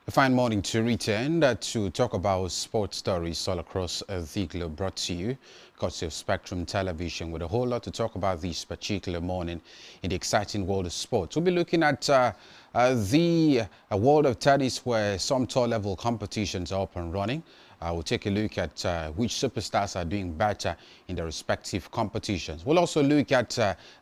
A fine morning to return to talk about sports stories all across the globe, brought to you courtesy of Spectrum Television, with a whole lot to talk about this particular morning in the exciting world of sports. We'll be looking at the world of tennis, where some top-level competitions are up and running. We'll take a look at which superstars are doing better in their respective competitions. We'll also look at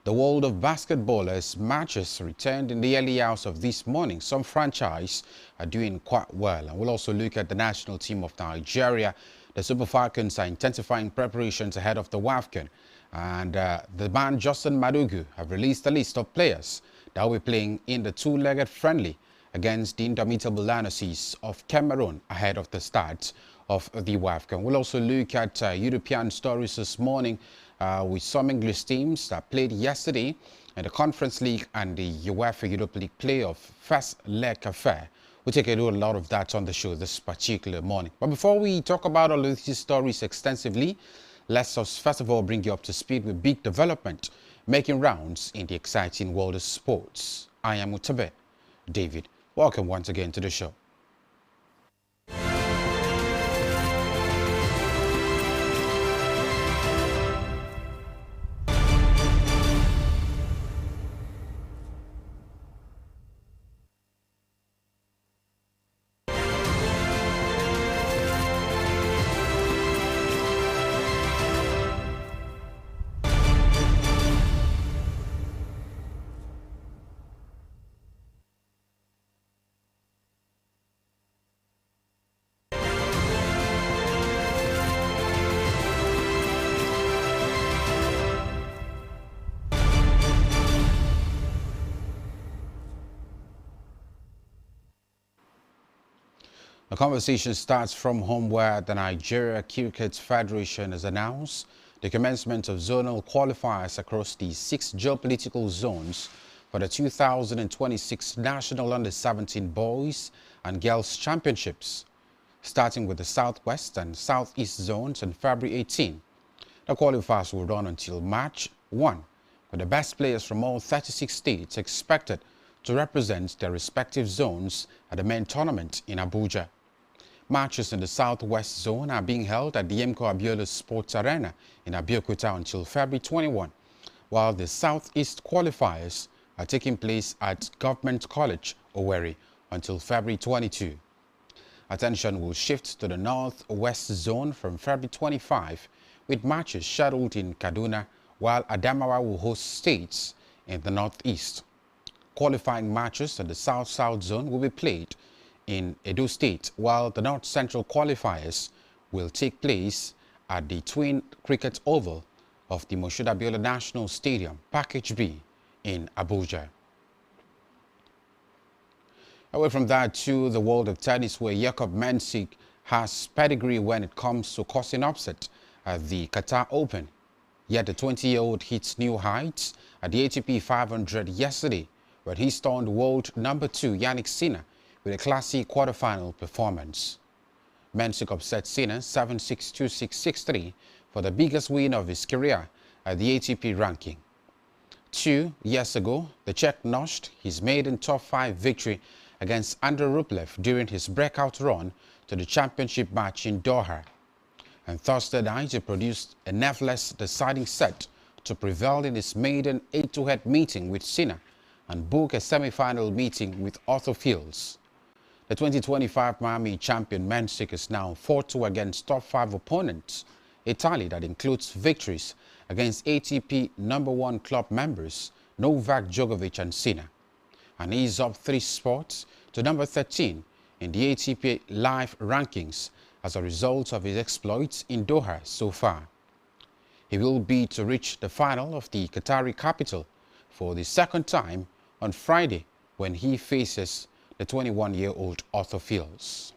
the world of basketball, as matches returned in the early hours of this morning. Some franchise are doing quite well. And we'll also look at the national team of Nigeria. The Super Falcons are intensifying preparations ahead of the WAFCON. And the man Justin Madugu have released a list of players that will be playing in the two-legged friendly against the indomitable Lionesses of Cameroon ahead of the start of the WAFCON. We'll also look at European stories this morning with some English teams that played yesterday in the Conference League and the UEFA Europa League playoff first leg affair. We'll take a lot of that on the show this particular morning. But before we talk about all of these stories extensively, let's us first of all bring you up to speed with big development making rounds in the exciting world of sports. I am Mutabe David. Welcome once again to the show. The conversation starts from home, where the Nigeria Cricket Federation has announced the commencement of zonal qualifiers across the 6 geopolitical zones for the 2026 National Under-17 Boys and Girls Championships, starting with the Southwest and Southeast zones on February 18. The qualifiers will run until March 1, with the best players from all 36 states expected to represent their respective zones at the main tournament in Abuja. Matches in the Southwest Zone are being held at the Emko Abiola Sports Arena in Abeokuta until February 21, while the Southeast qualifiers are taking place at Government College, Owerri, until February 22. Attention will shift to the Northwest Zone from February 25, with matches scheduled in Kaduna, while Adamawa will host states in the Northeast. Qualifying matches in the South-South Zone will be played in Edo State, while the North Central qualifiers will take place at the Twin Cricket Oval of the Moshood Abiola National Stadium, Package B, in Abuja. Away from that to the world of tennis, where Jakob Mensik has pedigree when it comes to causing upset at the Qatar Open. Yet the 20-year-old hits new heights at the ATP 500 yesterday, where he stunned world number 2 Yannick Sinner with a classy quarterfinal performance. Mensik upset Sinner 7-6, 2-6, 6-3 for the biggest win of his career at the ATP ranking. 2 years ago, the Czech notched his maiden top 5 victory against Andrei Rublev during his breakout run to the championship match in Doha. And Thursday night, he produced a nerveless deciding set to prevail in his maiden head-to-head meeting with Sinner and book a semi-final meeting with Arthur Fields. The 2025 Miami champion Mensik is now 4-2 against top 5 opponents, a tally that includes victories against ATP #1 club members Novak Djokovic and Sinner, and he's up 3 spots to number 13 in the ATP Live rankings as a result of his exploits in Doha so far. He will be to reach the final of the Qatari capital for the second time on Friday, when he faces the 21-year-old Arthur Fields.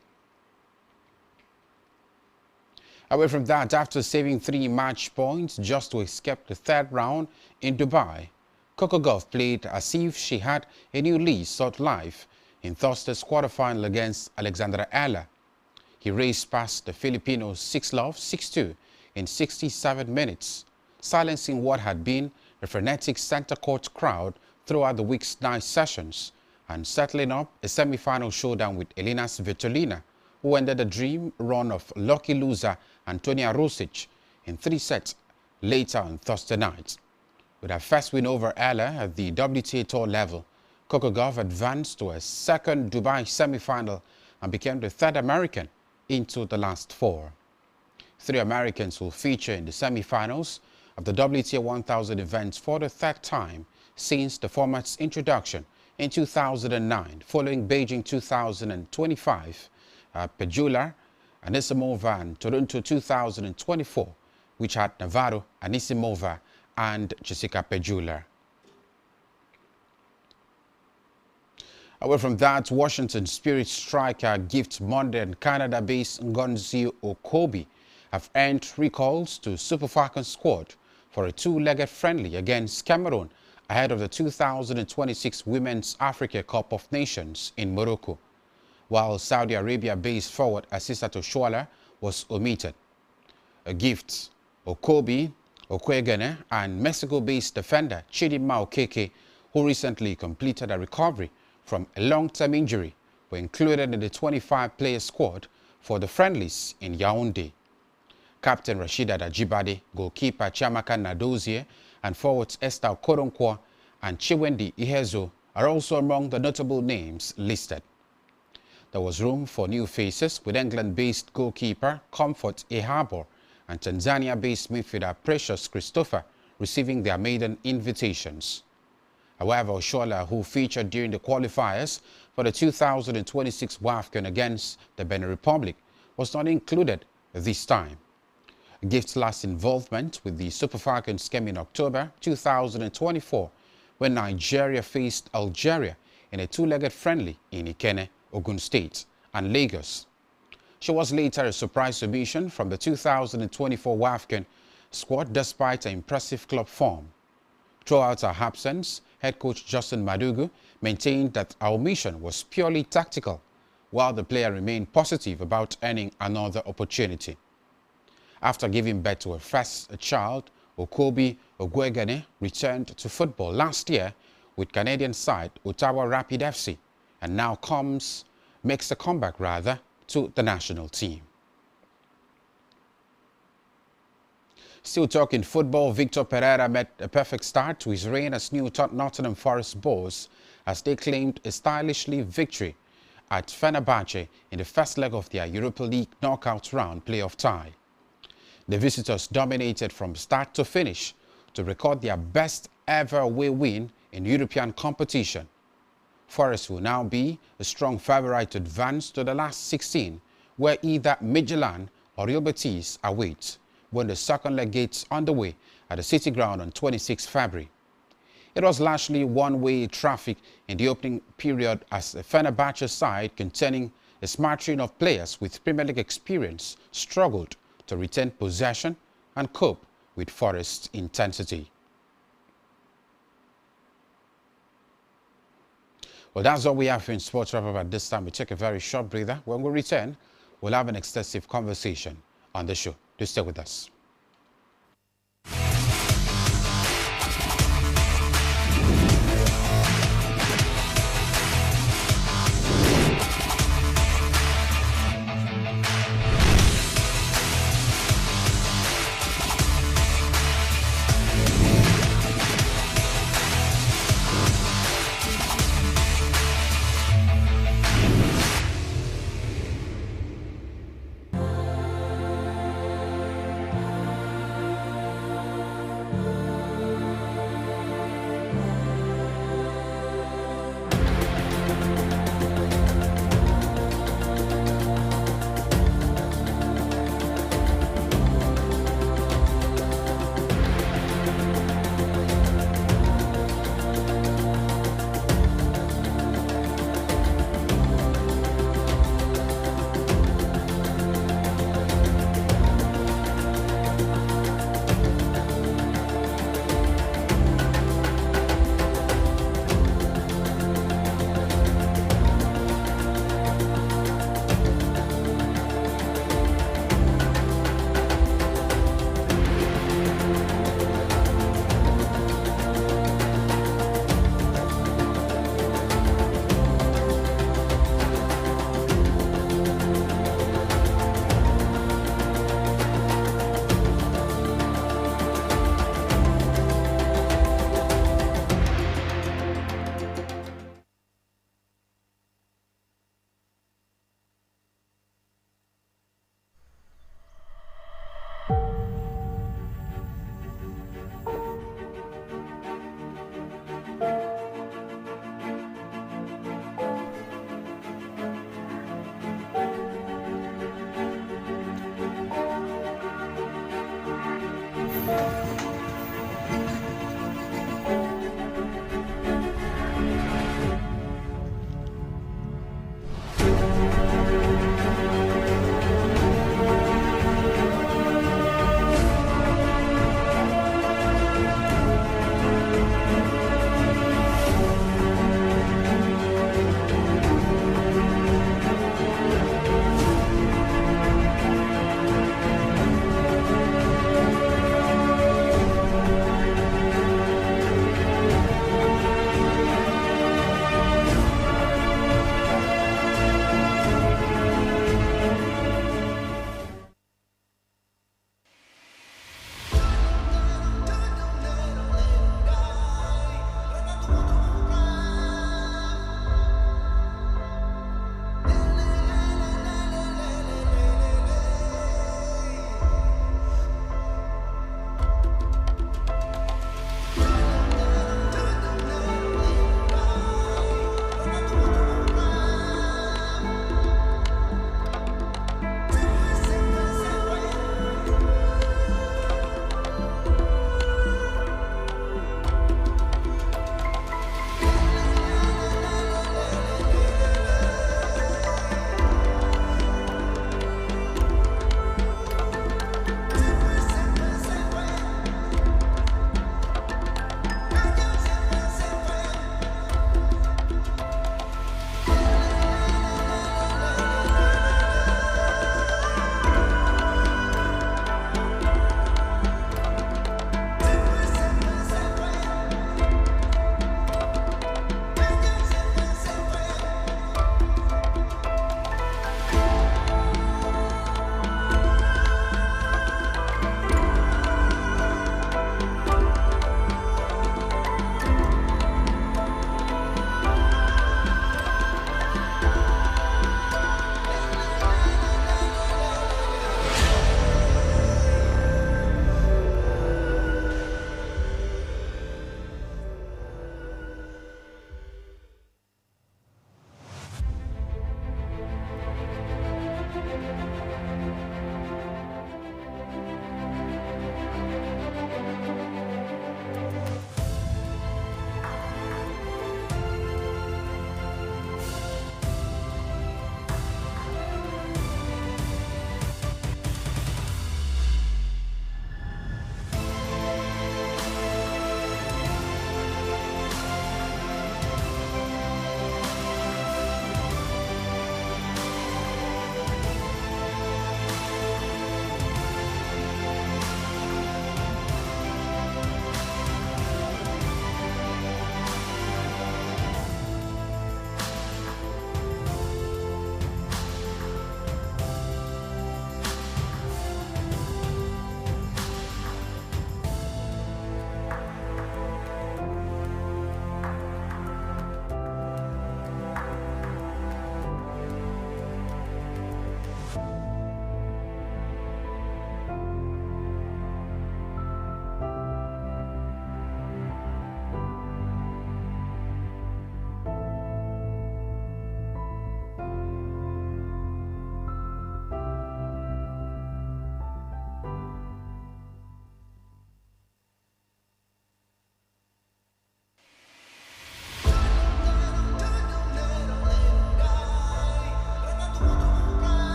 Away from that, after saving 3 match points just to escape the third round in Dubai, Coco Gauff played as if she had a new lease sought life in Thursday's quarterfinal against Alexandra Ella. He raced past the Filipino 6-love, 6-2 in 67 minutes, silencing what had been a frenetic center court crowd throughout the week's night sessions and settling up a semi-final showdown with Elina Svitolina, who ended the dream run of lucky loser Antonia Rosic in 3 sets later on Thursday night. With her first win over Ella at the WTA Tour level, Coco Gauff advanced to a second Dubai semi-final and became the third American into the last 4. 3 Americans will feature in the semi-finals of the WTA 1000 events for the third time since the format's introduction in 2009, following Beijing 2025, Pegula, Anisimova, and Toronto 2024, which had Navarro, Anisimova, and Jessica Pegula. Away from that, Washington Spirit striker Gift Monday and Canada-based Ngonzi Okobi have earned recalls to Super Falcons squad for a 2-legged friendly against Cameroon ahead of the 2026 Women's Africa Cup of Nations in Morocco, while Saudi Arabia-based forward Asisat Chelle was omitted. A Gift, Okobi, Okwegene, and Mexico-based defender Chidinma Okeke, who recently completed a recovery from a long-term injury, were included in the 25-player squad for the friendlies in Yaoundé. Captain Rashida Ajibade, goalkeeper Chiamaka Nadozie, and forwards Esther Okoronkwo and Chiwendi Ihezo are also among the notable names listed. There was room for new faces, with England-based goalkeeper Comfort Eharbor and Tanzania-based midfielder Precious Christopher receiving their maiden invitations. However, Oshola, who featured during the qualifiers for the 2026 WAFCON against the Benin Republic, was not included this time. Gift's last involvement with the Super Falcons came in October 2024, when Nigeria faced Algeria in a 2-legged friendly in Ikenne, Ogun State, and Lagos. She was later a surprise omission from the 2024 WAFCON squad despite her impressive club form. Throughout her absence, head coach Justin Madugu maintained that her omission was purely tactical, while the player remained positive about earning another opportunity. After giving birth to her first child, Okobi Ogwegene returned to football last year with Canadian side Ottawa Rapid FC, and now makes a comeback to the national team. Still talking football, Victor Pereira met a perfect start to his reign as new Nottingham Forest boss as they claimed a stylishly victory at Fenerbahce in the first leg of their Europa League knockout round playoff tie. The visitors dominated from start to finish to record their best ever away win in European competition. Forest will now be a strong favourite to advance to the last 16, where either Midtjylland or Real Betis awaits when the second leg gets underway at the City Ground on 26 February. It was largely one-way traffic in the opening period as the Fenerbahce side, containing a smattering of players with Premier League experience, struggled to retain possession and cope with Forest's intensity. Well, that's all we have in Sports Wrap-Up at this time. We take a very short breather. When we return, we'll have an extensive conversation on the show. Do stay with us.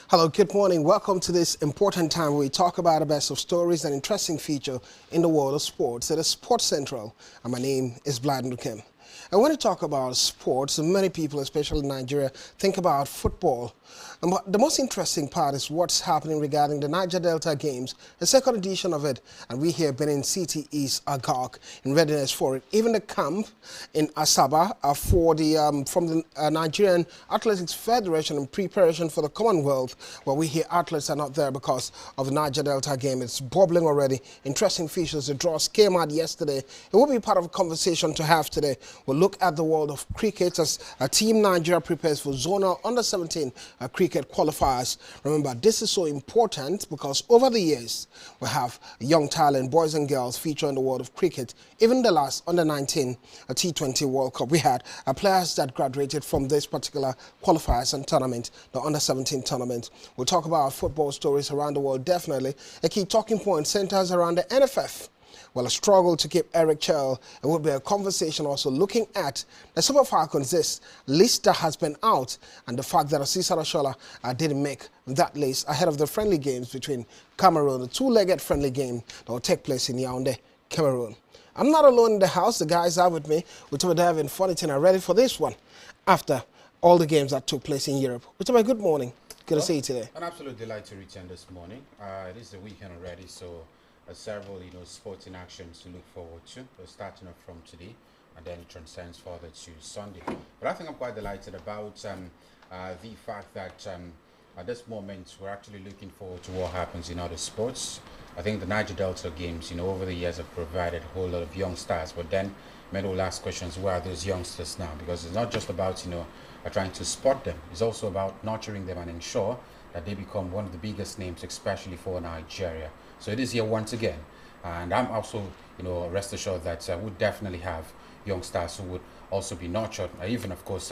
Hello, good morning. Welcome to this important time where we talk about the best of stories and interesting feature in the world of sports. It is Sports Central, and my name is Bladen Kim. And when we talk about sports, many people, especially in Nigeria, think about football. But the most interesting part is what's happening regarding the Niger Delta Games, the second edition of it, and we here Benin City is agog in readiness for it. Even the camp in Asaba for the from the Nigerian Athletics Federation in preparation for the Commonwealth, where we hear athletes are not there because of the Niger Delta game. It's bubbling already. Interesting features. The draws came out yesterday. It will be part of a conversation to have today. We'll look at the world of cricket as Team Nigeria prepares for zonal under-17 cricket qualifiers. Remember, this is so important because over the years, we have young talent, boys and girls, feature in the world of cricket. Even the last under-19 T20 World Cup, we had players that graduated from this particular qualifiers and tournament, the under-17 tournament. We'll talk about football stories around the world, definitely. A key talking point centers around the NFF. Well, a struggle to keep Eric Chelle. It will be a conversation also looking at the Super Falcons list that has been out and the fact that Asisa Rashola didn't make that list ahead of the friendly games between Cameroon, the two-legged friendly game that will take place in Yaoundé, Cameroon. I'm not alone in the house. The guys are with me. We're having Funnyton are ready for this one after all the games that took place in Europe. Good morning. Good to see you today. An absolute delight to return this morning. It is the weekend already, so several, sporting actions to look forward to. We're starting off from today, and then it transcends further to Sunday. But I think I'm quite delighted about the fact that at this moment we're actually looking forward to what happens in other sports. I think the Niger Delta Games, over the years have provided a whole lot of young stars. But then many will ask questions: where are those youngsters now? Because it's not just about trying to spot them. It's also about nurturing them and ensure that they become one of the biggest names, especially for Nigeria. So it is here once again, and I'm also, rest assured that we'll definitely have young stars who would also be nurtured, even of course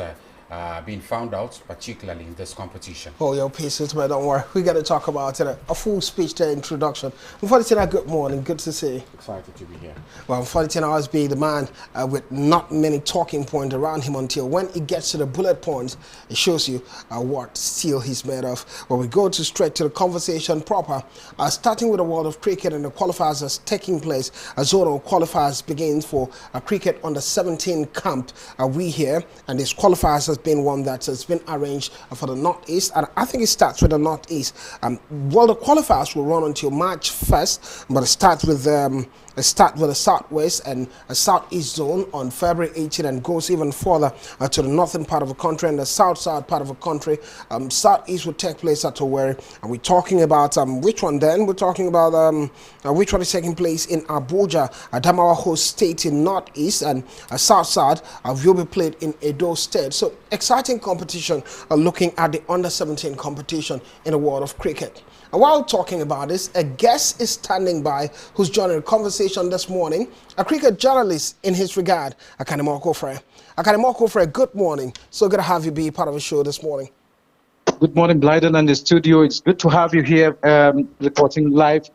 being found out, particularly in this competition. Oh, your pieces, but don't worry, we got to talk about it. A full speech, the introduction. Funnyton, good morning, good to see you. Excited to be here. Well, Funnyton always be the man with not many talking points around him until when he gets to the bullet points, it shows you what steel he's made of. Well, we go straight to the conversation proper, starting with the world of cricket and the qualifiers that's taking place. Zonal qualifiers begins for cricket under 17 camp. We here, and this qualifiers has been one that has been arranged for the Northeast, and I think it starts with the Northeast. Well, the qualifiers will run until March 1st, but it starts with the Southwest and a Southeast zone on February 18 and goes even further to the northern part of the country and the south part of the country. Southeast will take place at Owerri. And we're talking about which one then? We're talking about which one is taking place in Abuja. Adamawa host state in Northeast, and South will be played in Edo State. So exciting competition looking at the under-17 competition in the world of cricket. And while talking about this, a guest is standing by who's joining the conversation this morning, a cricket journalist in his regard, Akanimo Kofre. Akanimo Kofre, good morning. So good to have you be part of the show this morning. Good morning, Blyden and the studio. It's good to have you here reporting live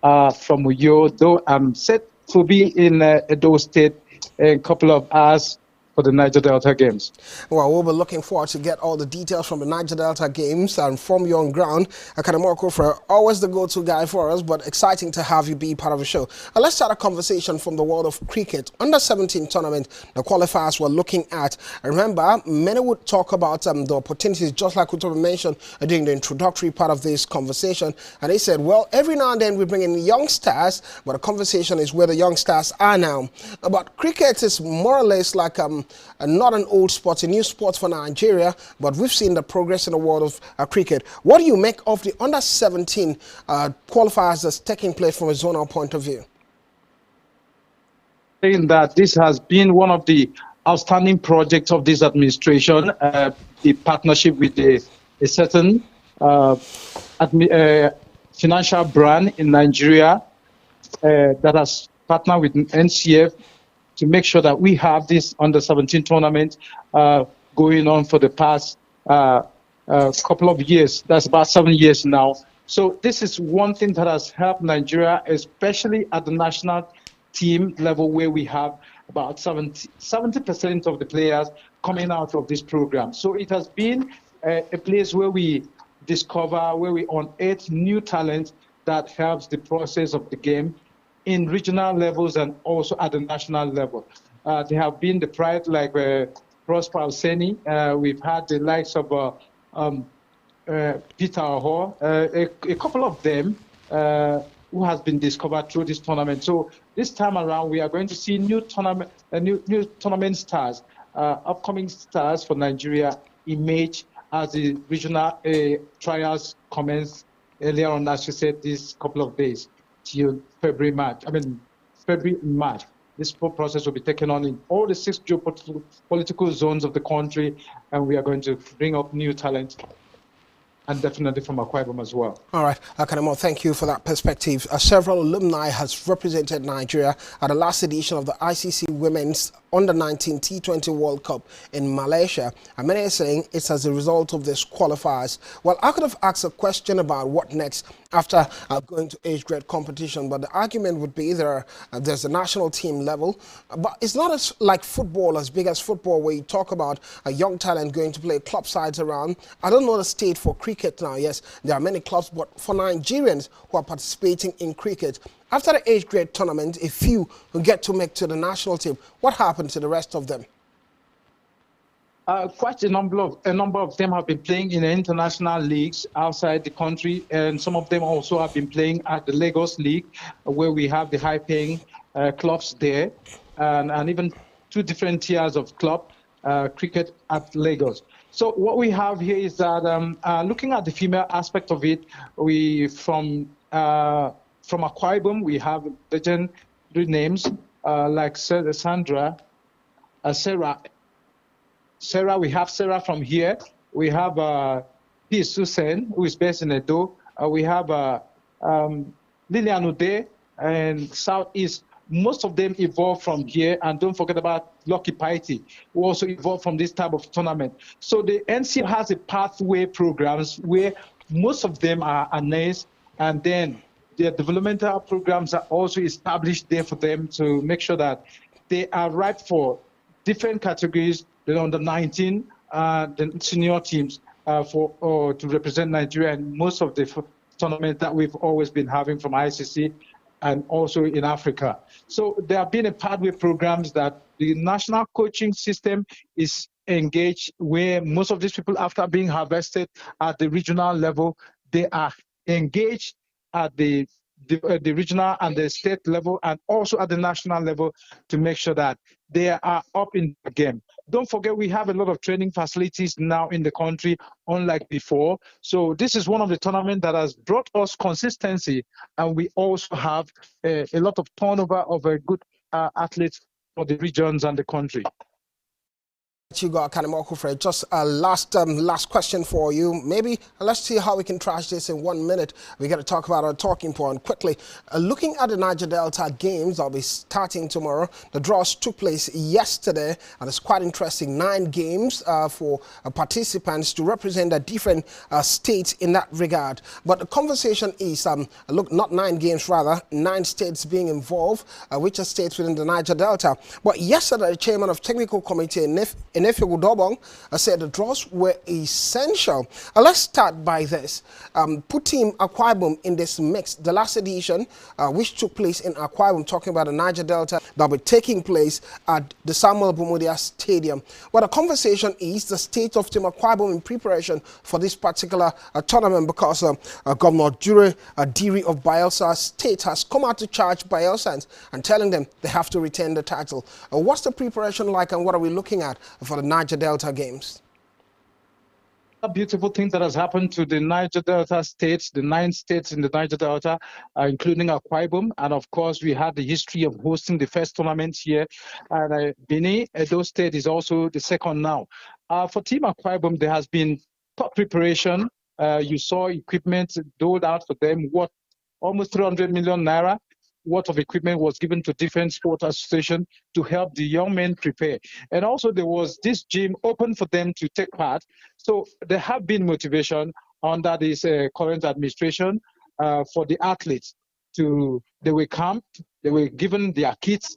from Uyo, though I'm set to be in Edo State in a couple of hours for the Niger Delta Games. Well, we'll be looking forward to get all the details from the Niger Delta Games and from you on ground. Akanimo Kofre, always the go-to guy for us, but exciting to have you be part of the show. Let's start a conversation from the world of cricket. Under 17 tournament, the qualifiers we're looking at. Remember, many would talk about the opportunities, just like we mentioned during the introductory part of this conversation. And they said, well, every now and then we bring in young stars, but the conversation is where the young stars are now. But cricket is more or less like not an old sport, a new sport for Nigeria, but we've seen the progress in the world of cricket. What do you make of the under-17 qualifiers that's taking place from a zonal point of view? Saying that this has been one of the outstanding projects of this administration, the partnership with a certain financial brand in Nigeria that has partnered with NCF to make sure that we have this under-17 tournament going on for the past couple of years. That's about 7 years now. So this is one thing that has helped Nigeria, especially at the national team level, where we have about 70% of the players coming out of this program. So it has been a place where we discover, where we unearth new talent that helps the process of the game in regional levels and also at the national level. There have been the pride like Prosper Alseni. We've had the likes of Peter Aho, a couple of them who has been discovered through this tournament. So this time around, we are going to see new tournament stars, upcoming stars for Nigeria emerge as the regional trials commence earlier on, as you said, this couple of days till February, March. This process will be taken on in all the 6 geopolitical zones of the country, and we are going to bring up new talent, and definitely from Akwa Ibom as well. All right, Akanemo, thank you for that perspective. Several alumni has represented Nigeria at the last edition of the ICC Women's Under-19 T20 World Cup in Malaysia. And many are saying it's as a result of this qualifiers. Well, I could have asked a question about what next after going to age grade competition, but the argument would be there's a national team level, but it's not as like football, as big as football, where you talk about a young talent going to play club sides around. I don't know the state for cricket now. Yes, there are many clubs, but for Nigerians who are participating in cricket, after the age grade tournament, a few who get to make to the national team, what happened to the rest of them? Quite a number of them have been playing in the international leagues outside the country, and some of them also have been playing at the Lagos League, where we have the high-paying clubs there, and even 2 different tiers of club cricket at Lagos. So what we have here is that looking at the female aspect of it, from Akwa Ibom, we have legendary names like Sarah. We have Sarah from here. We have P. Susan, who is based in Edo. We have Lilian Ude and Southeast. Most of them evolved from here. And don't forget about Lucky Piety, who also evolved from this type of tournament. So the NCF has a pathway programs where most of them are nice, and then their developmental programs are also established there for them to make sure that they are ripe for different categories, the under-19, the senior teams to represent Nigeria in most of the tournaments that we've always been having from ICC and also in Africa. So there have been a pathway programs that the national coaching system is engaged, where most of these people, after being harvested at the regional level, they are engaged at the regional and the state level, and also at the national level, to make sure that they are up in the game. Don't forget, we have a lot of training facilities now in the country, unlike before. So this is one of the tournaments that has brought us consistency, and we also have a lot of turnover of a good athletes for the regions and the country. You got Akanemo Akufre. Just a last question for you. Maybe let's see how we can trash this in 1 minute. We got to talk about our talking point quickly. Looking at the Niger Delta games, I'll be starting tomorrow. The draws took place yesterday, and it's quite interesting. 9 games for participants to represent the different states in that regard. But the conversation is, look, not 9 games, rather 9 states being involved, which are states within the Niger Delta. But yesterday, the chairman of technical committee NFF said the draws were essential. Let's start by this. Putting Akwa Ibom in this mix, the last edition, which took place in Akwa Ibom, talking about the Niger Delta, that will be taking place at the Samuel Bumudia Stadium. Well, the conversation is the state of Team Akwa Ibom in preparation for this particular tournament, because Governor Dure Diri of Bayelsa State has come out to charge Bayelsans and telling them they have to retain the title. What's the preparation like, and what are we looking at for the Niger Delta games? A beautiful thing that has happened to the Niger Delta states, the 9 states in the Niger Delta, including Akwa Ibom. And of course, we had the history of hosting the first tournament here. And Benin, Edo State is also the second now. For Team Akwa Ibom, there has been top preparation. You saw equipment doled out for them, what almost 300 million naira worth of equipment was given to different sport associations to help the young men prepare. And also there was this gym open for them to take part. So there have been motivation under this current administration for the athletes. They were camped, they were given their kits,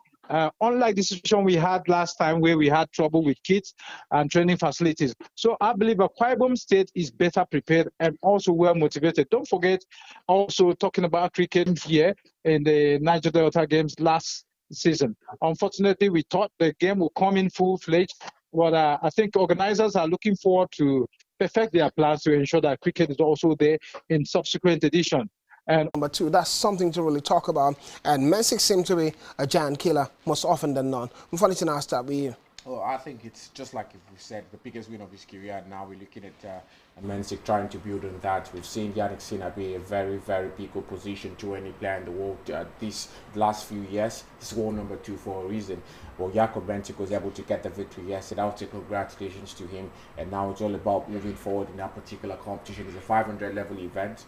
unlike the situation we had last time where we had trouble with kits and training facilities. So I believe Akwa Ibom State is better prepared and also well motivated. Don't forget, also talking about cricket here in the Niger Delta games last season. Unfortunately, we thought the game would come in full-fledged, but I think organizers are looking forward to perfect their plans to ensure that cricket is also there in subsequent edition. And Number two, that's something to really talk about. And Mensik seems to be a giant killer most often than not. I'm funny to now start with you. Well, I think it's just like if we said, the biggest win of his career. Now we're looking at Mensik trying to build on that. We've seen Yannick Sinner be a very, very pivotal position to any player in the world these last few years. He's world number 2 for a reason. Well, Jakob Mensik was able to get the victory yesterday. I would say congratulations to him. And now it's all about moving forward in that particular competition. It's a 500 level event,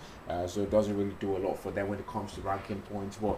so it doesn't really do a lot for them when it comes to ranking points. But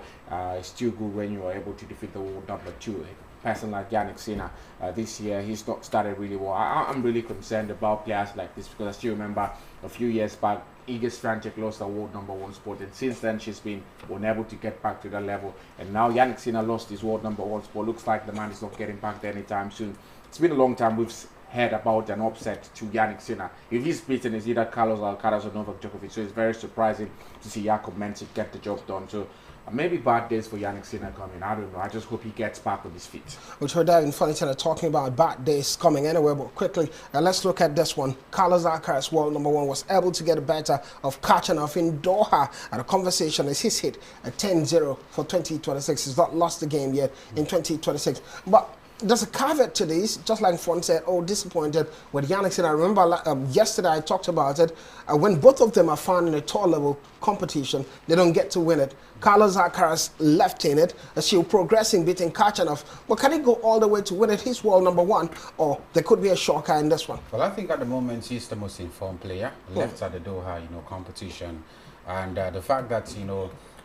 it's still good when you are able to defeat the world number 2. Person like Yannick Sinner this year, he's not started really well. I'm really concerned about players like this because I still remember a few years back, Iga Swiatek lost the world number 1 spot, and since then she's been unable to get back to that level. And now Yannick Sinner lost his world number 1 spot. Looks like the man is not getting back there anytime soon. It's been a long time we've heard about an upset to Yannick Sinner. If he's beaten, it's either Carlos Alcaraz or Novak Djokovic. So it's very surprising to see Jakob Mensik get the job done. So maybe bad days for Yannick Sinner coming. I don't know. I just hope he gets back on his feet. Which we're diving funny to talking about bad days coming anyway, but quickly, let's look at this one. Carlos Alcaraz, world number 1, was able to get the better of Kachanov in Doha. And the conversation is his hit at 10-0 for 2026. He's not lost the game yet in 2026. But there's a caveat to this, just like Fon said, disappointed with Yannick Sinner. I remember yesterday I talked about it. When both of them are found in a tour level competition, they don't get to win it. Carlos Alcaraz left in it, still progressing, beating Kachanov. But can he go all the way to win it? He's world number 1, or there could be a shocker in this one. Well, I think at the moment he's the most informed player left at the Doha, competition. And the fact that,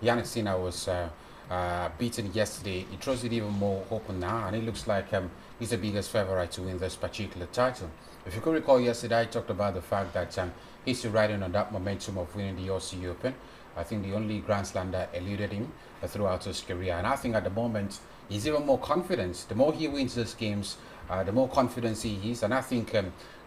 Yannick Sinner was beaten yesterday, it throws it even more open now, and it looks like he's the biggest favorite to win this particular title. If you could recall yesterday, I talked about the fact that he's still riding on that momentum of winning the Aussie Open. I think the only Grand Slam that eluded him throughout his career, and I think at the moment he's even more confident. The more he wins these games, the more confidence he is, and I think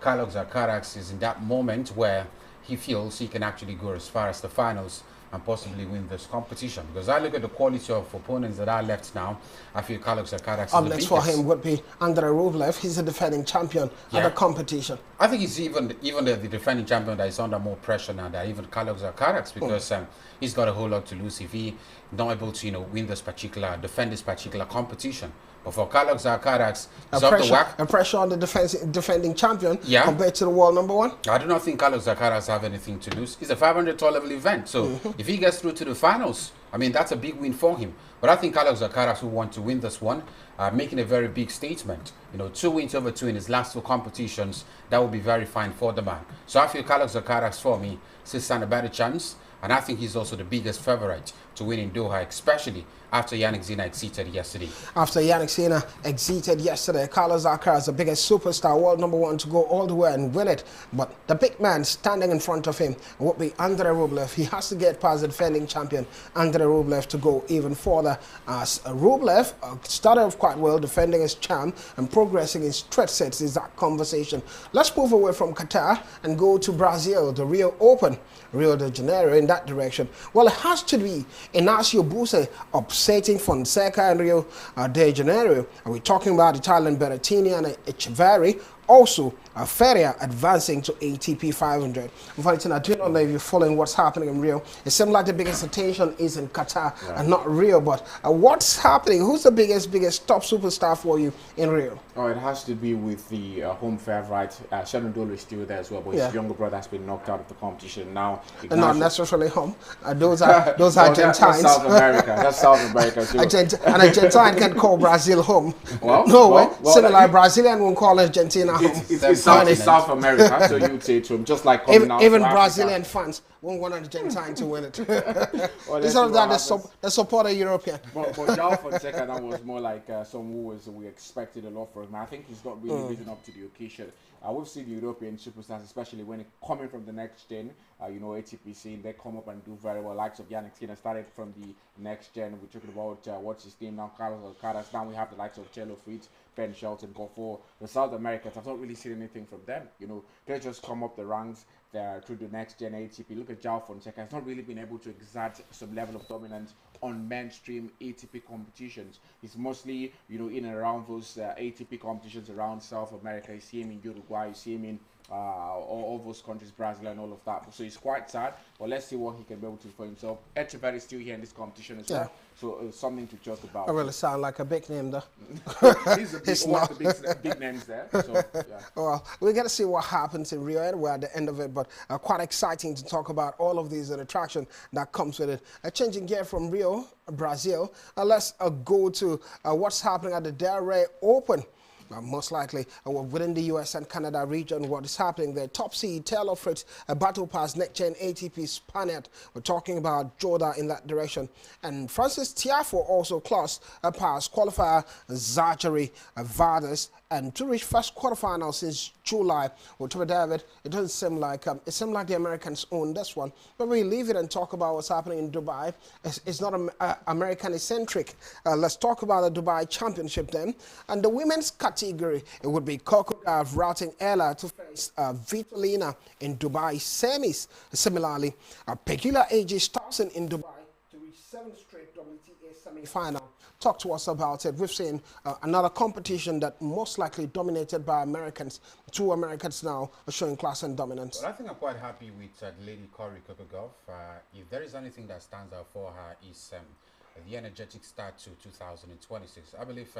Carlos Alcaraz is in that moment where he feels he can actually go as far as the finals and possibly win this competition. Because I look at the quality of opponents that are left now, I feel Carlos Alcaraz is the next biggest. for him would be Andrei Rublev. He's a defending champion at the competition. I think he's even the defending champion that is under more pressure now than even Carlos Alcaraz, because he's got a whole lot to lose if he not able to win this defend this particular competition. But for Carlos Alcaraz, it's off the whack. A pressure on the defending champion compared to the world number 1. I do not think Carlos Alcaraz have anything to lose. It's a 500 tour level event, so if he gets through to the finals, I mean, that's a big win for him. But I think Carlos Alcaraz will want to win this one, making a very big statement. 2 wins over 2 in his last 2 competitions, that would be very fine for the man. So I feel Carlos Alcaraz, for me, still stand a better chance. And I think he's also the biggest favorite to win in Doha, especially after Yannick Sinner exited yesterday. After Yannick Sinner exited yesterday, Carlos Alcaraz, the biggest superstar, world number 1, to go all the way and win it. But the big man standing in front of him would be Andrei Rublev. He has to get past the defending champion, Andrei Rublev, to go even further. Rublev started off quite well, defending his charm and progressing in straight sets is that conversation. Let's move away from Qatar and go to Brazil, the Rio Open, Rio de Janeiro, in that direction. Well, it has to be Inácio Buse upsetting Fonseca and Rio de Janeiro. And we're talking about Italian Berrettini and Echeverri. Also, Feria advancing to ATP 500. Valentina, I do not know if you're following what's happening in Rio. It seems like the biggest attention is in Qatar and not Rio. But what's happening? Who's the biggest top superstar for you in Rio? Oh, it has to be with the home favorite. Shannon Dolo is still there as well, but his younger brother has been knocked out of the competition now. And not necessarily home. Those are Argentines. That's South America. That's South America too. An Argentine can call Brazil home. Well, similar, Brazilian won't call Argentina home. It's South America, so you'd say to him, just like even Brazilian fans won't want Argentine to win it. Instead of that, they support a European. But João Fonseca, that was more like someone who we expected a lot from him. I think he's not really living up to the occasion. we've seen European superstars, especially when it coming from the next gen, ATP scene, they come up and do very well. Likes of Yannick Sinner started from the next gen. We're talking about what's his name now, Carlos Alcaraz. Now we have the likes of Chelle, Ben Shelton, go for the South Americans. I've not really seen anything from them. They just come up the ranks through the next gen ATP. Look at João Fonseca. Has not really been able to exert some level of dominance on mainstream ATP competitions. He's mostly, in and around those ATP competitions around South America. You see him in Uruguay, you see him in all those countries, Brazil and all of that. So it's quite sad, but let's see what he can be able to do for himself. Echeverry is still here in this competition as well, so something to talk about. I really sound like a big name though. He's one of the big names there. So, yeah. Well, we got to see what happens in Rio, and we're at the end of it, but quite exciting to talk about all of these attraction that comes with it. Changing gear from Rio, Brazil, let's go to what's happening at the Delray Open. Most likely within the US and Canada region, what is happening there. Top seed Taylor Fritz, a battle pass next-gen ATP Spaniard. We're talking about Joda in that direction. And Francis Tiafoe also closed a pass qualifier Zachary Vardas, and to reach first quarterfinal since July. Well, to David, it doesn't seem like the Americans own this one, but we leave it and talk about what's happening in Dubai. It's not American-centric. Let's talk about the Dubai Championship then. And the women's category, it would be Coco Gauff routing Ella to face Vitolina in Dubai semis. Similarly, Peculiar AJ Stawson in Dubai to reach 7th straight WTA semi-final. Talk to us about it. We've seen another competition that most likely dominated by Americans. 2 Americans now are showing class and dominance. Well, I think I'm quite happy with Lady Cory Coco Gauff. If there is anything that stands out for her is the energetic start to 2026. I believe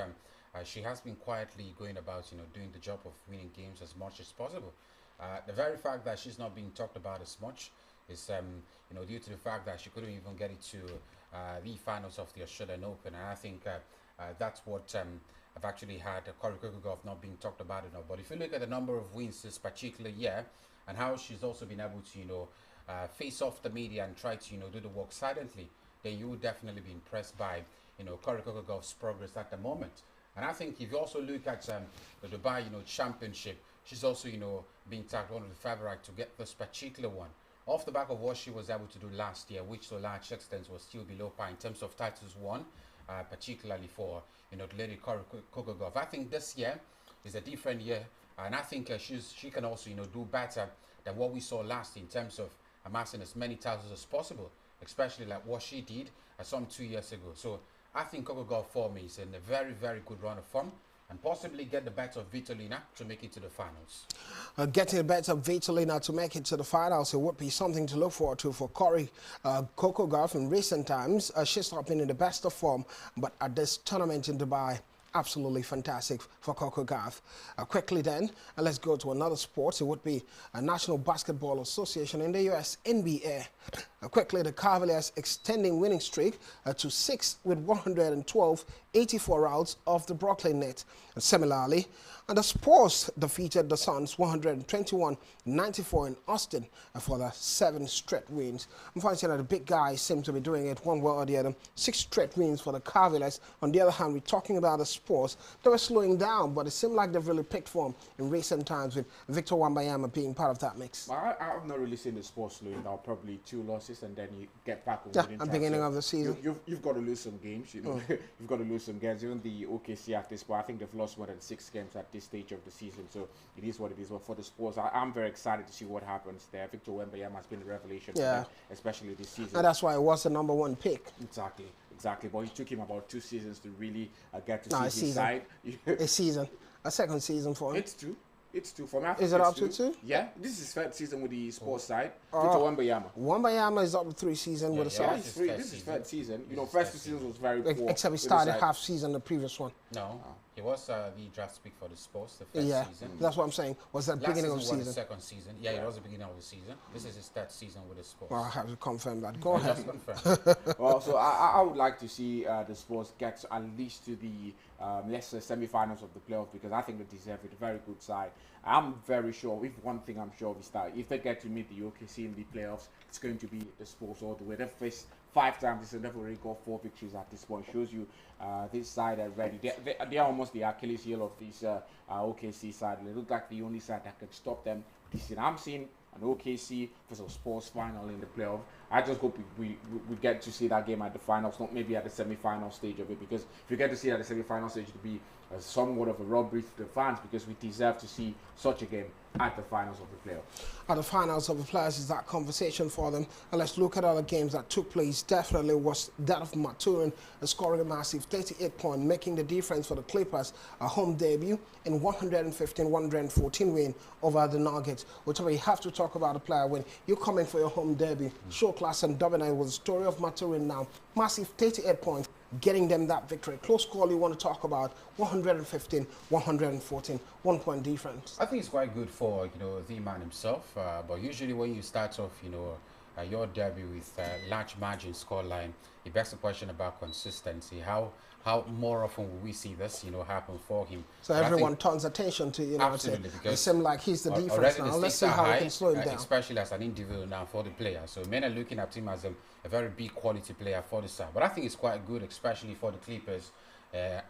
she has been quietly going about, doing the job of winning games as much as possible. The very fact that she's not being talked about as much is, due to the fact that she couldn't even get it to the finals of the Australian Open. And I think that's what I've actually had Cory Coco Gauff not being talked about enough. But if you look at the number of wins this particular year and how she's also been able to, face off the media and try to, do the work silently, then you would definitely be impressed by, Cory Coco Gauff's progress at the moment. And I think if you also look at the Dubai, Championship, she's also, being tagged one of the favorites to get this particular one. Off the back of what she was able to do last year, which to a large extent was still below par in terms of titles won, particularly for, the Lady Cory Coco Gauff. I think this year is a different year, and I think she can also, do better than what we saw last year in terms of amassing as many titles as possible, especially like what she did some 2 years ago. So I think Coco Gauff for me is in a very, very good run of form and possibly get the better of Vitolina to make it to the finals. Getting the better of Vitolina to make it to the finals, it would be something to look forward to for Cory Coco Gauff. In recent times, she's not been in the best of form, but at this tournament in Dubai, absolutely fantastic for Coco Gauff. Quickly then, let's go to another sport. It would be a National Basketball Association in the US, NBA. Quickly, the Cavaliers extending winning streak to 6 with 112, 84 rounds of the Brooklyn Nets. And similarly, the Spurs defeated the Suns 121-94 in Austin for the 7 straight wins. Unfortunately, the big guys seem to be doing it one way or the other. 6 straight wins for the Cavaliers. On the other hand, we're talking about the Spurs. They were slowing down, but it seemed like they've really picked form in recent times with Victor Wembanyama being part of that mix. I've not really seen the Spurs slowing down. Probably 2 losses, and then you get back on at the beginning of the season. You've got to lose some games. You've got to lose some games. Even the OKC at this point, I think they've lost more than 6 games at this stage of the season. So it is what it is. But for the Spurs, I'm very excited to see what happens there. Victor Wembanyama has been a revelation, for them, especially this season. And that's why it was the #1 pick. Exactly. But it took him about 2 seasons to really get to see his side. A second season for him. It's 2 for me. Is it up to 2? Yeah, this is his 3rd season with the Spurs side. Victor Wembanyama. Wembanyama is up to 3 seasons with the side. This is his 3rd season. First 2 seasons was very poor. Except he started half season the previous one. No, he was the draft pick for the Spurs the first season. That's what I'm saying. Was that beginning of the season? Was the 2nd season. Yeah, it was the beginning of the season. This is his 3rd season with the Spurs. Well, I have to confirm that. Go ahead. Well, so I would like to see the Spurs get at least to the let's say semi-finals of the playoffs, because I think they deserve it. A very good side. I'm very sure, if one thing I'm sure of is that if they get to meet the OKC in the playoffs, it's going to be the Spurs all the way. They've faced 5 times this season. They've already got 4 victories at this point. Shows you this side are ready. They are almost the Achilles heel of this OKC side. They look like the only side that can stop them this season. I'm seeing an OKC versus Spurs final in the playoff. I just hope we get to see that game at the finals, not maybe at the semi-final stage of it, because if we get to see it at the semi-final stage, it'll be somewhat of a robbery to the fans, because we deserve to see such a game at the finals of the playoffs. At the finals of the playoffs is that conversation for them. And let's look at other games that took place. Definitely was that of Maturin, scoring a massive 38 point, making the difference for the Clippers. A home debut in 115-114 win over the Nuggets. Whichever you have to talk about a player when you're coming for your home debut. Show class and dominance was the story of Maturin now. Massive 38 points, getting them that victory. Close call you want to talk about, 115-114, 1 point difference. I think it's quite good for, the man himself, but usually when you start off, your debut with large margin scoreline, it begs the question about consistency. How more often will we see this, happen for him? So but everyone turns attention to, absolutely, because it seems like he's the difference now. Let's see how we can slow him down. Especially as an individual now for the player. So men are looking at him as a very big quality player for the side. But I think it's quite good, especially for the Clippers.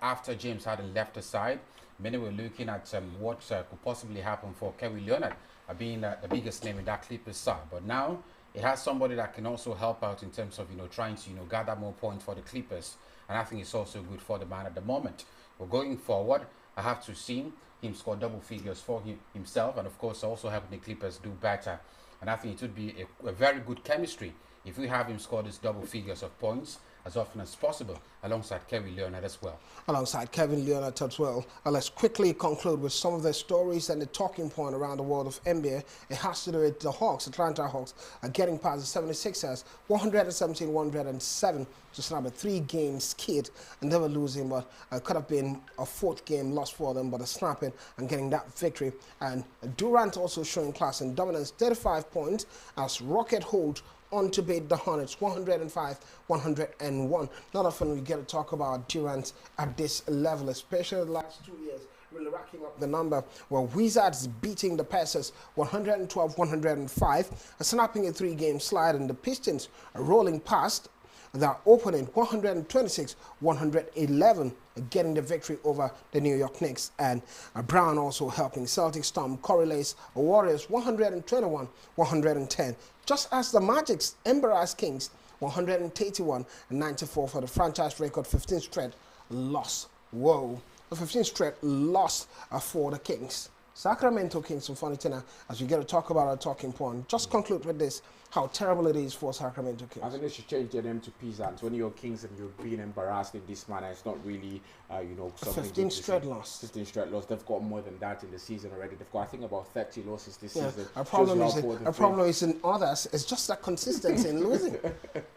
After James Harden left the side, many were looking at what could possibly happen for Kawhi Leonard being the biggest name in that Clippers side. But now it has somebody that can also help out in terms of trying to gather more points for the Clippers, and I think it's also good for the man at the moment. But going forward, I have to see him score double figures for himself, and of course also helping the Clippers do better. And I think it would be a very good chemistry if we have him score these double figures of points as often as possible, alongside Kevin Leonard as well. Alongside Kevin Leonard as well. Let's quickly conclude with some of the stories and the talking point around the world of NBA. It has to do with the Hawks, Atlanta Hawks, getting past the 76ers, 117-107 to snap a 3-game skid, and they were losing, but could have been a 4th game loss for them, but a snapping and getting that victory. And Durant also showing class and dominance, 35 points as Rocket hold on to beat the Hornets, 105-101. Not often we get to talk about Durant at this level, especially the last 2 years, really racking up the number. Well, Wizards beating the Pacers 112-105, snapping a 3-game slide, and the Pistons rolling past their opponent 126-111, getting the victory over the New York Knicks. And Brown also helping Celtics storm Correlates Warriors 121-110. Just as the Magic's embarrassed Kings 131-94 for the franchise record 15 straight loss. Whoa, the 15 straight loss for the Kings. Sacramento Kings and Fontaine, as we get to talk about our talking point. Just conclude with this, how terrible it is for Sacramento Kings. I think they should change their name to Peasants. When you're Kings and you're being embarrassed in this manner, it's not really, something. 15 straight loss. 15 straight loss. They've got more than that in the season already. They've got, I think, about 30 losses this season. Our problem is in others. It's just that consistency in losing.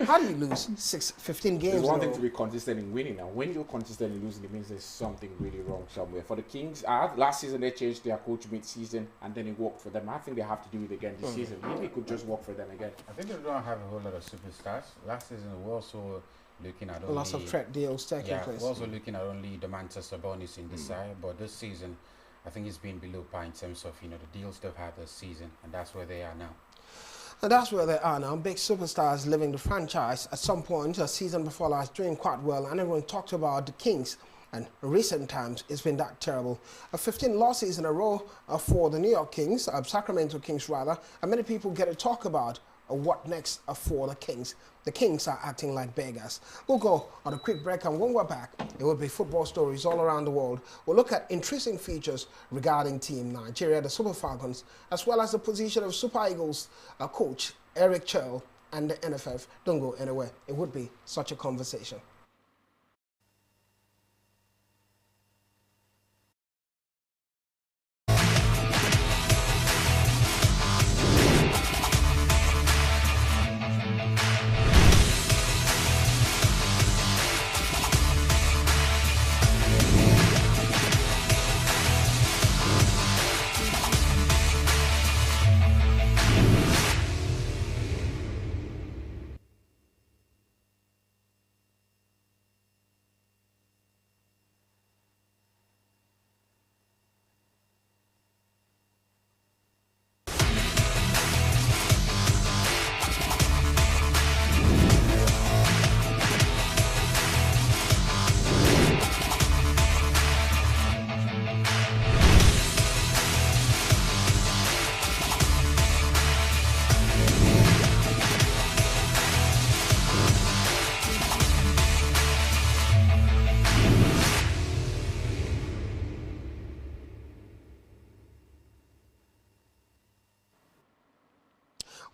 How do you lose 15 games? It's one thing to be consistent in winning. Now, when you're consistent in losing, it means there's something really wrong somewhere. For the Kings, last season they changed their coach mid-season, and then it worked for them. I think they have to do it again this season. Maybe it could just work for them again. I think they don't have a whole lot of superstars. Last season we also looking at only lots of trade deals taking place. We're also looking at only the Manchester Sabonis in this side, but this season I think it's been below par in terms of the deals they've had this season, and that's where they are now. And that's where they are now. Big superstars leaving the franchise. At some point, a season before last, doing quite well, and everyone talked about the Kings. And in recent times, it's been that terrible. 15 losses in a row for the New York Kings, Sacramento Kings rather, and many people get to talk about what next for the Kings. The Kings are acting like beggars. We'll go on a quick break, and when we're back, it will be football stories all around the world. We'll look at interesting features regarding Team Nigeria, the Super Falcons, as well as the position of Super Eagles coach Eric Chelle and the NFF. Don't go anywhere. It would be such a conversation.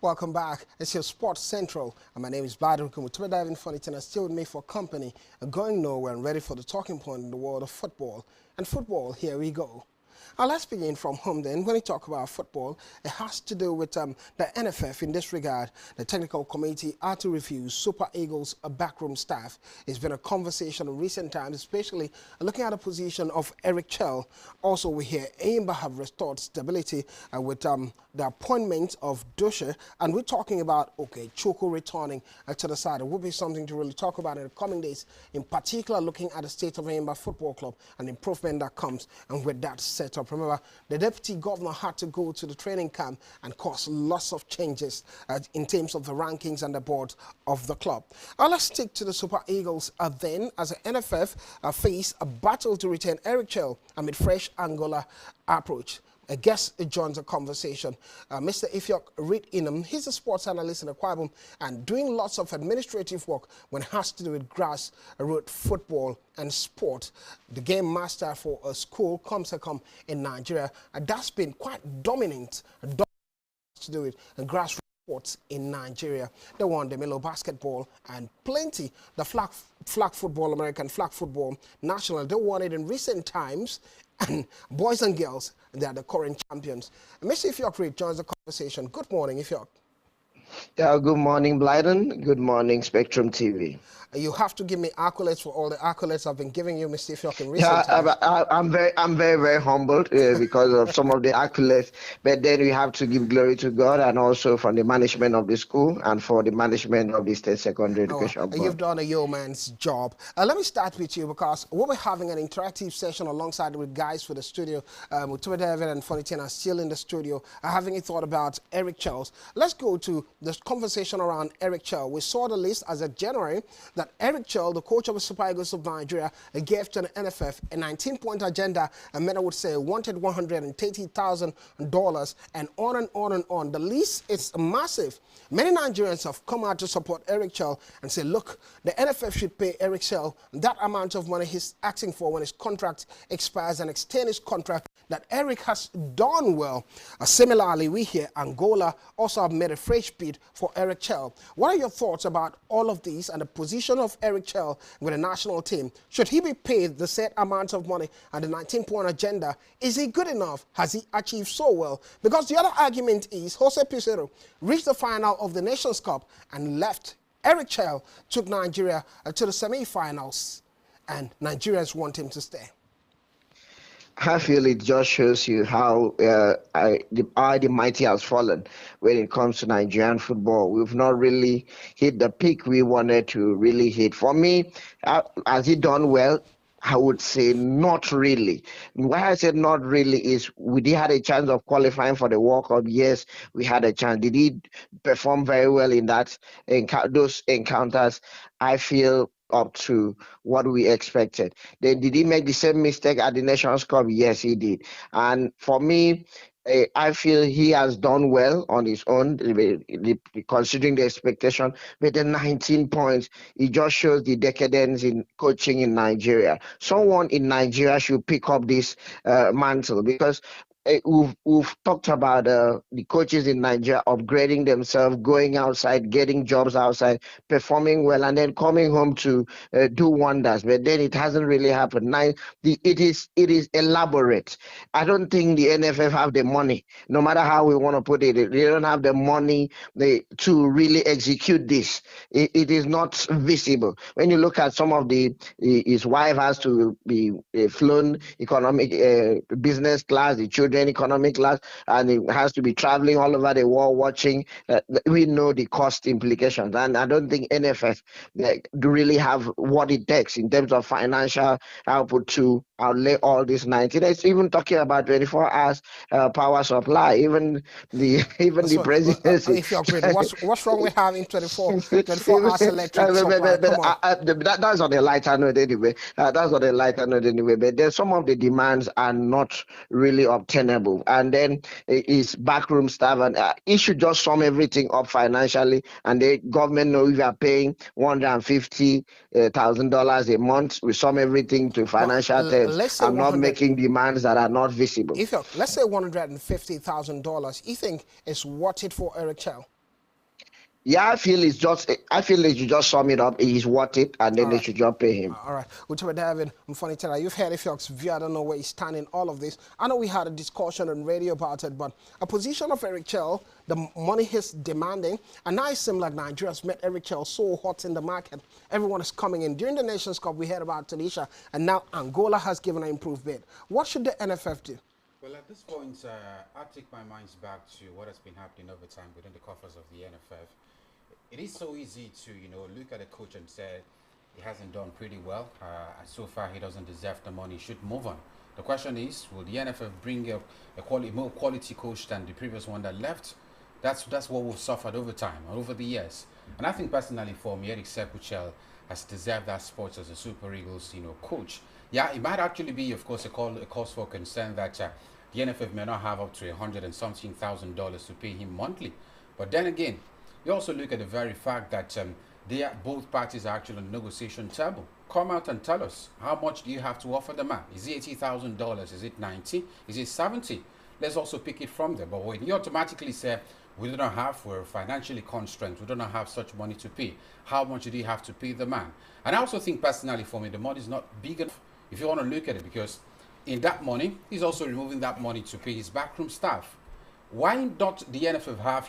Welcome back. It's your Sports Central, and my name is Bladden. With Twitter Diving Funny Tenor still with me for company, going nowhere and ready for the talking point in the world of football. And football, here we go. Now let's begin from home then. When we talk about football, it has to do with the NFF. In this regard, the technical committee are to review Super Eagles' backroom staff. It's been a conversation in recent times, especially looking at the position of Eric Chelle. Also, we hear Aimba have restored stability with the appointment of Dusha, and we're talking about, okay, Choko returning to the side. It will be something to really talk about in the coming days, in particular looking at the state of Aimba Football Club and the improvement that comes and with that setup. Remember, the deputy governor had to go to the training camp and cause lots of changes in terms of the rankings and the board of the club. Let's stick to the Super Eagles then, as the NFF face a battle to retain Eric Chelle amid fresh Angola approach. A guest joins the conversation. Mr. Ifyok Reid Inam, he's a sports analyst in Akwabum and doing lots of administrative work when it has to do with grassroots football and sport. The game master for a school, Comsecom, in Nigeria. That's been quite dominant to do with grassroots sports in Nigeria. They won the Milo basketball and plenty. The flag football, American flag football national, they won it in recent times. And boys and girls, they are the current champions. Mr. Ifyok Reid joins the conversation. Good morning, Ifyok. Yeah, good morning, Blyden. Good morning, Spectrum TV. You have to give me accolades for all the accolades I've been giving you, Mr. Ifyok, in recent times. I'm very humbled because of some of the accolades. But then we have to give glory to God and also from the management of the school and for the management of the State Secondary Education Board. You've done a yeoman's job. Let me start with you because we'll be having an interactive session alongside with guys for the studio. With David and Fonitin are still in the studio. Having a thought about Eric Chelle. Let's go to the conversation around Eric Chelle. We saw the list as of January that Eric Chelle, the coach of the Super Eagles of Nigeria, gave to the NFF a 19-point agenda, and many would say wanted $130,000 and on and on and on. The list is massive. Many Nigerians have come out to support Eric Chelle and say, look, the NFF should pay Eric Chelle that amount of money he's asking for when his contract expires and extend his contract, that Eric has done well. Similarly, we hear Angola also have made a fresh bid for Eric Chelle. What are your thoughts about all of these and the position of Eric Chelle with the national team? Should he be paid the set amount of money and the 19-point agenda? Is he good enough? Has he achieved so well? Because the other argument is Jose Pizarro reached the final of the Nations Cup and left. Eric Chelle took Nigeria to the semi-finals, and Nigerians want him to stay. I feel it just shows you how the mighty has fallen when it comes to Nigerian football. We've not really hit the peak we wanted to really hit. For me, has he done well? I would say not really. Why I said not really is we did have a chance of qualifying for the World Cup. Yes, we had a chance. Did he perform very well in those encounters? I feel up to what we expected. Then did he make the same mistake at the Nations Cup? Yes, he did. And for me, I feel he has done well on his own, considering the expectation. With the 19 points, it just shows the decadence in coaching in Nigeria. Someone in Nigeria should pick up this mantle because we've talked about the coaches in Nigeria upgrading themselves, going outside, getting jobs outside, performing well, and then coming home to do wonders. But then it hasn't really happened. Now, it is elaborate. I don't think the NFF have the money, no matter how we want to put it. They don't have the money to really execute this. It is not visible. When you look at some of his wife has to be flown economic business class, the children economic class, and it has to be traveling all over the world watching. We know the cost implications, and I don't think NFF do really have what it takes in terms of financial output to outlay all this 90. It's even talking about 24 hours power supply. Even the presidency. What's wrong with having 24 hours electric supply? That's on a lighter note anyway. But then some of the demands are not really obtainable. And then his backroom staff, and he should just sum everything up financially. And the government know if you are paying $150,000 a month, we sum everything to financial terms. I'm not making demands that are not visible. Let's say $150,000. You think it's worth it for Eric Chelle? Yeah, I feel they should just sum it up. He's worth it, and then All they right. should just pay him. All right. Which we're David, I'm funny tell you, you've heard if your view, I don't know where you stand in all of this. I know we had a discussion on radio about it, but a position of Eric Chelle, the money he's demanding, and now it seems like Nigeria's met Eric Chelle so hot in the market. Everyone is coming in. During the Nations Cup, we heard about Tunisia, and now Angola has given an improved bid. What should the NFF do? Well, at this point, I take my minds back to what has been happening over time within the coffers of the NFF. It is so easy to, look at a coach and say he hasn't done pretty well. So far, he doesn't deserve the money. He should move on. The question is, will the NFF bring up a more quality coach than the previous one that left? That's what we've suffered over time, over the years. And I think personally for me, Eric Chelle has deserved that spot as a Super Eagles, coach. Yeah, it might actually be, of course, a cause for concern that the NFF may not have up to $100 and something thousand to pay him monthly. But then again, you also look at the very fact that both parties are actually on the negotiation table. Come out and tell us, how much do you have to offer the man? Is it $80,000? Is it 90? Is it 70? Let's also pick it from there. But when you automatically say, we're financially constrained, we do not have such money to pay, how much do you have to pay the man? And I also think personally for me, the money is not big enough if you want to look at it, because in that money, he's also removing that money to pay his backroom staff. Why not the NFF have,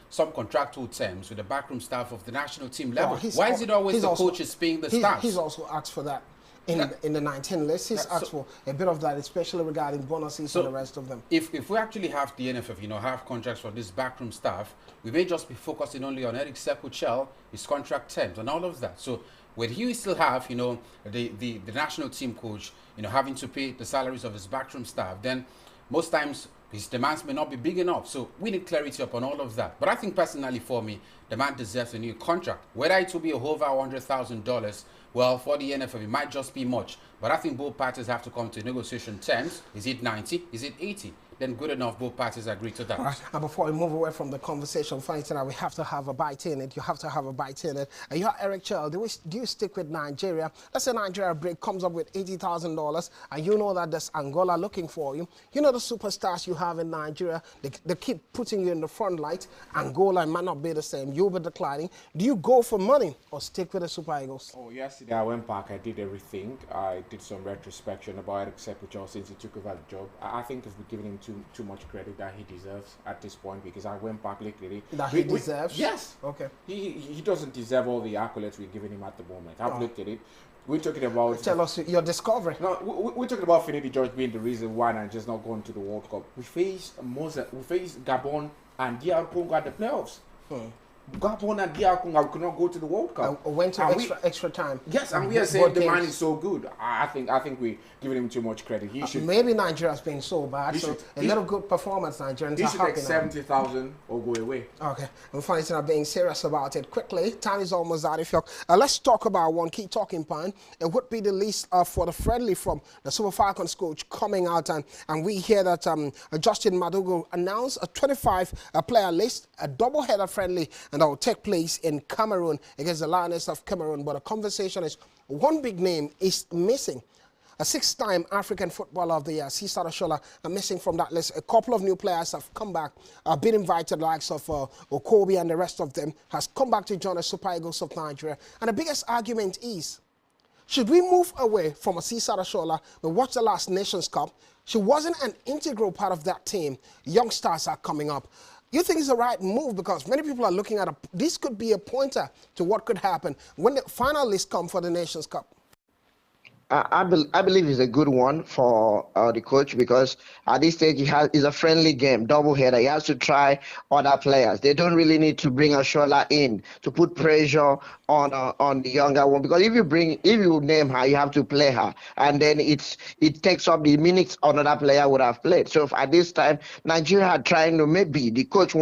some contractual terms with the backroom staff of the national team level? Why is it always the coaches paying the staff? He's also asked for that. In the 19 list, he's asked for a bit of that, especially regarding bonuses and the rest of them. If we actually have the NFF, have contracts for this backroom staff, we may just be focusing only on Eric Chelle, his contract terms, and all of that. So when you still have, the national team coach, having to pay the salaries of his backroom staff, then most times his demands may not be big enough. So we need clarity upon all of that. But I think personally for me, the man deserves a new contract. Whether it will be over $100,000, well, for the NFF, it might just be much. But I think both parties have to come to negotiation terms. Is it 90? Is it 80? Then good enough, both parties agree to that. All right. And before we move away from the conversation, funny thing, we have to have a bite in it. You have to have a bite in it. And you're Eric Chelle. Do you stick with Nigeria? Let's say Nigeria break comes up with $80,000, and you know that there's Angola looking for you. You know the superstars you have in Nigeria. They keep putting you in the front light. Angola might not be the same. You'll be declining. Do you go for money or stick with the Super Eagles? Oh, yesterday I went back. I did everything. I did some retrospection about Eric Chelle since he took over the job. I think we've given him too much credit that he deserves at this point, because I went back lately. That he deserves? Yes. Okay. He doesn't deserve all the accolades we're giving him at the moment. I've looked at it. We're talking about... Tell us your discovery. No, we're talking about Finidi George being the reason why Nigeria's not going to the World Cup. We faced Gabon and DR Congo at the playoffs. Gabon and DR Congo could not go to the World Cup. Went to extra time. Yes, and we are saying the man is so good. I think we're giving him too much credit. He should. Maybe Nigeria's been so bad. A little good performance, Nigerians he are should happy take now. 70,000 or go away. Okay, I'm finding out being serious about it. Quickly, time is almost out. Let's talk about one key talking point. It would be the list for the friendly from the Super Falcons coach coming out, and we hear that Justin Madugu announced a 25-player list, a double-header friendly, and that will take place in Cameroon against the Lioness of Cameroon. But the conversation is one big name is missing. A 6-time African Footballer of the Year, Cesar Oshola, are missing from that list. A couple of new players have come back, been invited, the likes of Okobi and the rest of them, has come back to join the Super Eagles of Nigeria. And the biggest argument is, should we move away from a Cesar Oshola? We watched the last Nations Cup. She wasn't an integral part of that team. Young stars are coming up. You think it's the right move? Because many people are looking at this could be a pointer to what could happen when the final list comes for the Nations Cup. I believe it's a good one for the coach, because at this stage it's a friendly game, double header. He has to try other players. They don't really need to bring Oshola in to put pressure on the younger one, because if you name her, you have to play her, and then it takes up the minutes another player would have played. So at this time, Nigeria are trying to, maybe the coach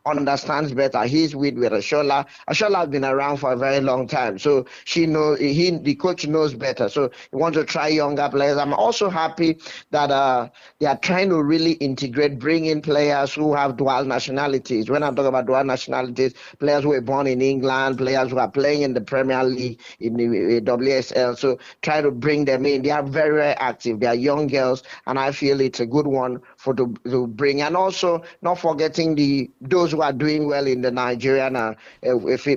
understands better. He's with Oshola. Oshola has been around for a very long time, so the coach knows better. So We want to try younger players. I'm also happy that they are trying to really integrate, bring in players who have dual nationalities. When I'm talking about dual nationalities, players who were born in England, players who are playing in the Premier League, in the WSL. So try to bring them in. They are very, very active. They are young girls, and I feel it's a good one to bring. And also not forgetting those who are doing well in the Nigerian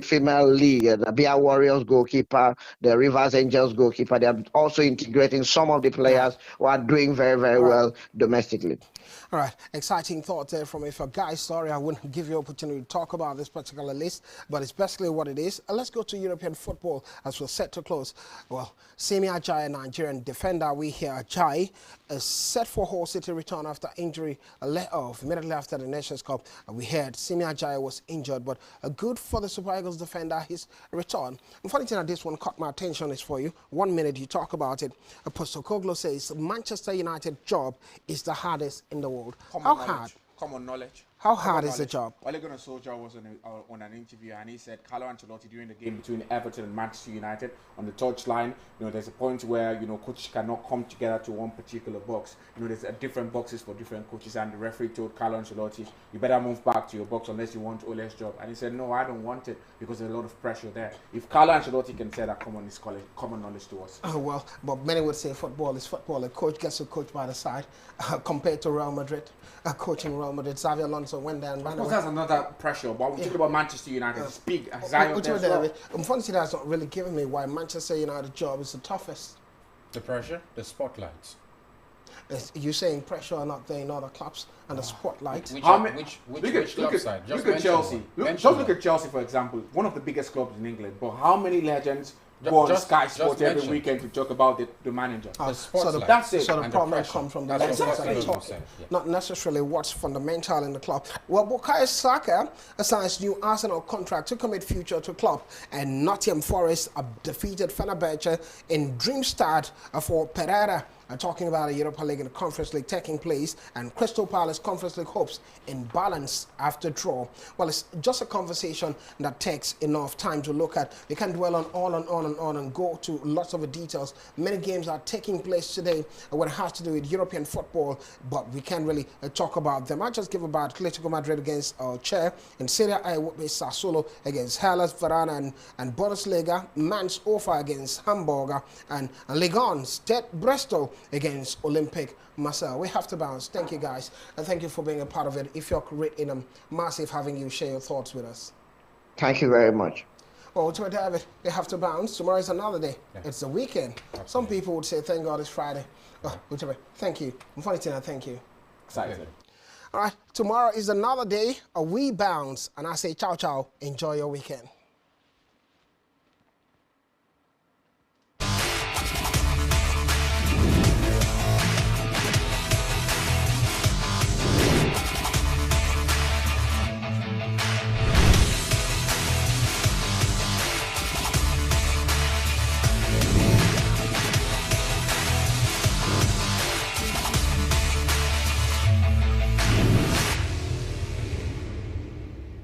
female league, the Bia Warriors goalkeeper, the Rivers Angels goalkeeper. They are also integrating some of the players who are doing very, very well domestically. All right, exciting thought there from if a guy. Sorry, I wouldn't give you opportunity to talk about this particular list, but it's basically what it is. Let's go to European football as we're set to close. Well, Semi Ajayi, Nigerian defender, we hear Ajayi is set for Hull City return after injury let-off immediately after the Nations Cup. We heard Semi Ajayi was injured, but good for the Super Eagles defender, his return. The funny thing that this one caught my attention is for you. 1 minute, you talk about it. Postecoglou says Manchester United job is the hardest in the world. How hard? Common knowledge. How hard is the job? Ole Gunnar Solskjaer was on an interview, and he said Carlo Ancelotti during the game between Everton and Manchester United on the touchline, there's a point where coaches cannot come together to one particular box. There's different boxes for different coaches, and the referee told Carlo Ancelotti, you better move back to your box unless you want Ole's job. And he said, no, I don't want it because there's a lot of pressure there. If Carlo Ancelotti can say that, common knowledge to us. Oh, well, but many would say football is football. A coach gets a coach by the side compared to Real Madrid. Coaching Real Madrid, Xavi Alonso went there and ran away. That's another pressure, but we're talking about Manchester United. It's big. Unfortunately, that's not really giving me why Manchester United job is the toughest. The pressure, the spotlights. You're saying pressure are not there in other clubs and the spotlight. Look at Chelsea. Look at Chelsea, for example. One of the biggest clubs in England. But how many legends go on Sky Sports every weekend to talk about the manager? So the problem comes from the legends that they talk, not necessarily what's fundamental in the club. Well, Bukayo Saka signs new Arsenal contract to commit future to club, and Nottingham Forest defeated Fenerbahce in dream start for Pereira. Talking about a Europa League and Conference League taking place, and Crystal Palace Conference League hopes in balance after draw. Well, it's just a conversation that takes enough time to look at. We can dwell on and go to lots of the details. Many games are taking place today when it has to do with European football, but we can't really talk about them. I just give about Atletico Madrid against Chelle, in Serie A with Sassuolo against Hellas Verona and Bundesliga, Mainz Ofa against Hamburger, and Ligue 1 Stade Bristol against Olympic Marseille. We have to bounce. Thank you, guys, and thank you for being a part of it. If you're great in massive having you share your thoughts with us. Thank you very much. Well, to David, we have to bounce. Tomorrow is another day. Yeah. It's the weekend. Absolutely. Some people would say, thank God it's Friday. Whichever. Thank you. I'm funny to thank you. Excited. All right. Tomorrow is another day. We bounce. And I say ciao, ciao. Enjoy your weekend.